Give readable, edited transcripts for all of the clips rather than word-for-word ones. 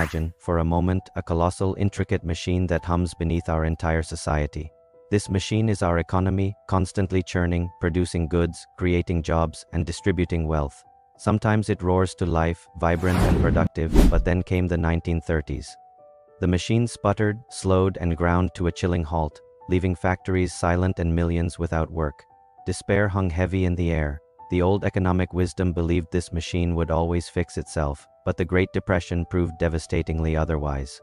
imagine, for a moment, a colossal, intricate machine that hums beneath our entire society. This machine is our economy, constantly churning, producing goods, creating jobs, and distributing wealth. Sometimes it roars to life, vibrant and productive, but then came the 1930s. The machine sputtered, slowed, and ground to a chilling halt, leaving factories silent and millions without work. Despair hung heavy in the air. The old economic wisdom believed this machine would always fix itself, but the Great Depression proved devastatingly otherwise.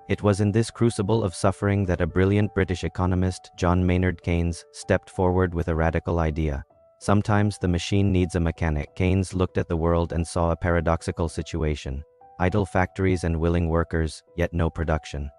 It was in this crucible of suffering that a brilliant British economist, John Maynard Keynes, stepped forward with a radical idea. Sometimes the machine needs a mechanic. Keynes looked at the world and saw a paradoxical situation. Idle factories and willing workers, yet no production.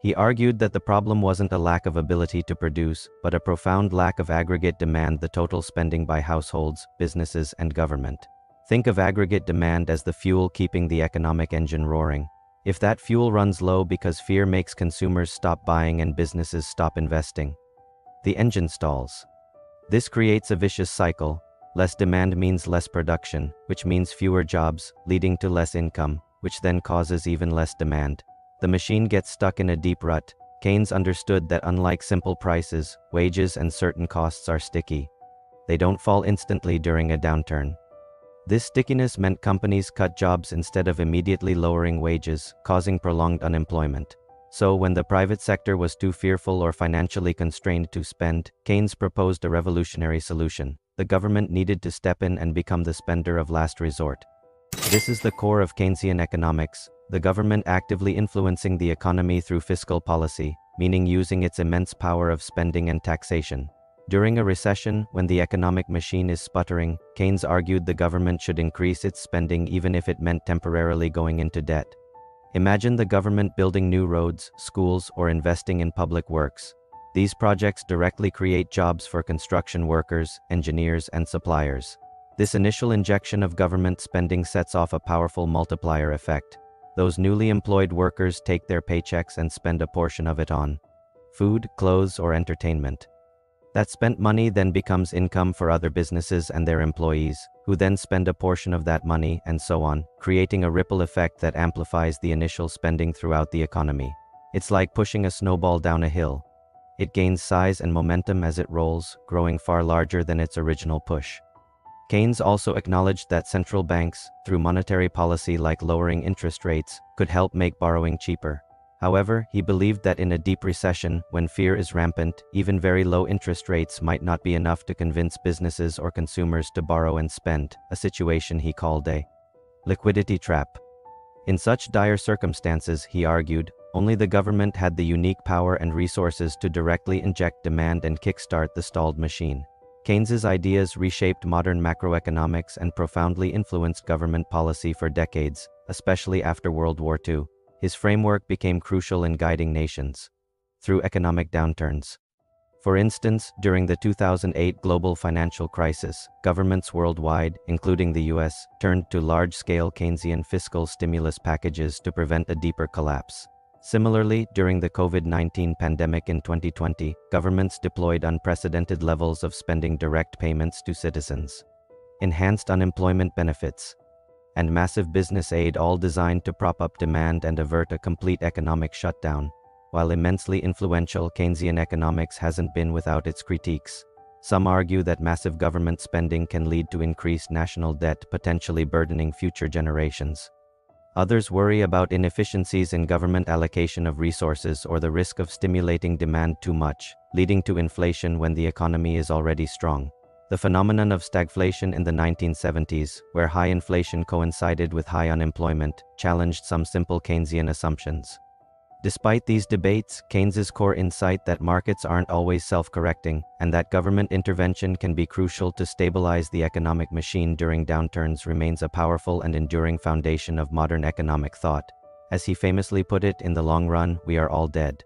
He argued that the problem wasn't a lack of ability to produce, but a profound lack of aggregate demand, the total spending by households, businesses, and government. Think of aggregate demand as the fuel keeping the economic engine roaring. If that fuel runs low because fear makes consumers stop buying and businesses stop investing, the engine stalls. This creates a vicious cycle. Less demand means less production, which means fewer jobs, leading to less income, which then causes even less demand. The machine gets stuck in a deep rut. Keynes understood that unlike simple prices, wages and certain costs are sticky. They don't fall instantly during a downturn. This stickiness meant companies cut jobs instead of immediately lowering wages, causing prolonged unemployment. So when the private sector was too fearful or financially constrained to spend, Keynes proposed a revolutionary solution. The government needed to step in and become the spender of last resort. This is the core of Keynesian economics, the government actively influencing the economy through fiscal policy, meaning using its immense power of spending and taxation. During a recession, when the economic machine is sputtering, Keynes argued the government should increase its spending even if it meant temporarily going into debt. Imagine the government building new roads, schools, or investing in public works. These projects directly create jobs for construction workers, engineers, and suppliers. This initial injection of government spending sets off a powerful multiplier effect. Those newly employed workers take their paychecks and spend a portion of it on food, clothes, or entertainment. That spent money then becomes income for other businesses and their employees, who then spend a portion of that money, and so on, creating a ripple effect that amplifies the initial spending throughout the economy. It's like pushing a snowball down a hill. It gains size and momentum as it rolls, growing far larger than its original push. Keynes also acknowledged that central banks, through monetary policy like lowering interest rates, could help make borrowing cheaper. However, he believed that in a deep recession, when fear is rampant, even very low interest rates might not be enough to convince businesses or consumers to borrow and spend, a situation he called a liquidity trap. In such dire circumstances, he argued, only the government had the unique power and resources to directly inject demand and kickstart the stalled machine. Keynes's ideas reshaped modern macroeconomics and profoundly influenced government policy for decades, especially after World War II. His framework became crucial in guiding nations through economic downturns. For instance, during the 2008 global financial crisis, governments worldwide, including the US, turned to large-scale Keynesian fiscal stimulus packages to prevent a deeper collapse. Similarly, during the COVID-19 pandemic in 2020, governments deployed unprecedented levels of spending direct payments to citizens, enhanced unemployment benefits, and massive business aid, all designed to prop up demand and avert a complete economic shutdown. While immensely influential, Keynesian economics hasn't been without its critiques. Some argue that massive government spending can lead to increased national debt, potentially burdening future generations. Others worry about inefficiencies in government allocation of resources or the risk of stimulating demand too much, leading to inflation when the economy is already strong. The phenomenon of stagflation in the 1970s, where high inflation coincided with high unemployment, challenged some simple Keynesian assumptions. Despite these debates, Keynes's core insight that markets aren't always self-correcting, and that government intervention can be crucial to stabilize the economic machine during downturns remains a powerful and enduring foundation of modern economic thought. As he famously put it, in the long run, we are all dead.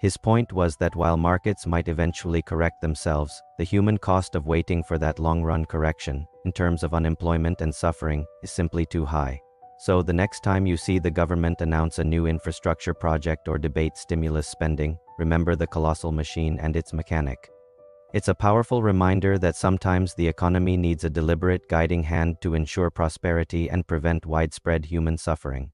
His point was that while markets might eventually correct themselves, the human cost of waiting for that long-run correction, in terms of unemployment and suffering, is simply too high. So the next time you see the government announce a new infrastructure project or debate stimulus spending, remember the colossal machine and its mechanic. It's a powerful reminder that sometimes the economy needs a deliberate guiding hand to ensure prosperity and prevent widespread human suffering.